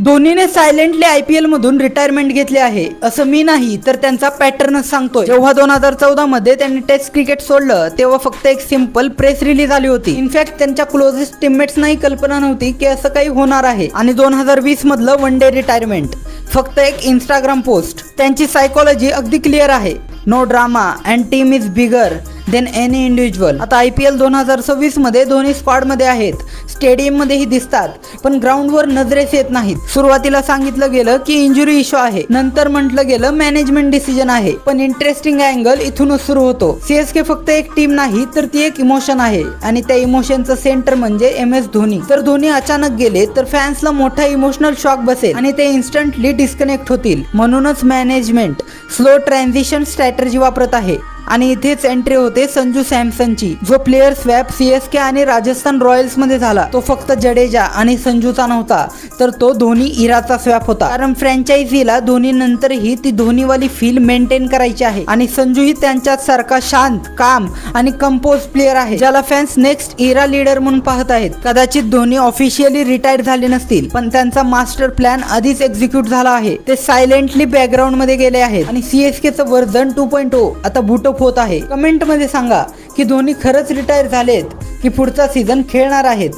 धोनीने silently IPL मधून retirement घेतले आहे असं मी नाही तर त्यांचा पॅटर्नच सांगतोय। जेव्हा 2014 मध्ये त्यांनी टेस्ट क्रिकेट सोडलं तेव्हा फक्त एक सिंपल प्रेस रिलीज आली होती। इनफॅक्ट त्यांच्या क्लोजेस्ट टीममेट्सनाही कल्पना नव्हती की असं काही होणार आहे। आणि 2020 मधलं वन डे रिटायरमेंट फक्त एक इंस्टाग्राम पोस्ट। त्यांची सायकोलॉजी अगदी क्लिअर आहे, no drama and team is bigger than any individual. आता IPL 2026 मध्ये धोनी स्क्वॉड मध्ये आहेत, स्टेडियम मध्येही दिसतात, पण ग्राउंडवर नजरेस येत नाहीत। सुरुवातीला सांगितलं गेलं की इंजुरी इश्यू आहे, नंतर म्हटलं गेलं मॅनेजमेंट डिसिजन आहे, पण इंटरेस्टिंग अँगल इथूनच सुरू होतो। CSK फक्त एक टीम नाही तर ती एक इमोशन आहे आणि त्या इमोशनचं सेंटर म्हणजे MS धोनी। जर धोनी अचानक गेले तर फॅन्सला मोठा इमोशनल शॉक बसेल आणि ते इन्स्टंटली डिस्कनेक्ट होतील। म्हणूनच मॅनेजमेंट स्लो ट्रान्झिशन स्ट्रॅटेजी वापरत आहे। आणि इथेच एंट्री होते संजू सॅमसनची, जो प्लेयर स्वॅप CSK आणि राजस्थान रॉयल्स मध्ये झाला तो फक्त जडेजा आणि संजूचा नव्हता, तर तो धोनी इराचा स्वॅप होता। कारण फ्रँचायझीला धोनी नंतरही ती धोनीवाली फील मेंटेन करायची आहे आणि संजू ही त्यांच्यात सारखा शांत, काम आणि कंपोज प्लेयर आहे, ज्याला फॅन्स नेक्स्ट इरा लीडर म्हणून पाहत आहेत। कदाचित धोनी ऑफिशियली रिटायर झाले नसतील, पण त्यांचा मास्टर प्लॅन आधीच एक्झिक्यूट झाला आहे। ते सायलेंटली बॅकग्राऊंड मध्ये गेले आहेत आणि CSKचं व्हर्जन 2.0 आता बूट होत आहे। कमेंट मध्ये सांगा की धोनी खरंच रिटायर झालेत की पुढचा सीझन खेळणार आहेत।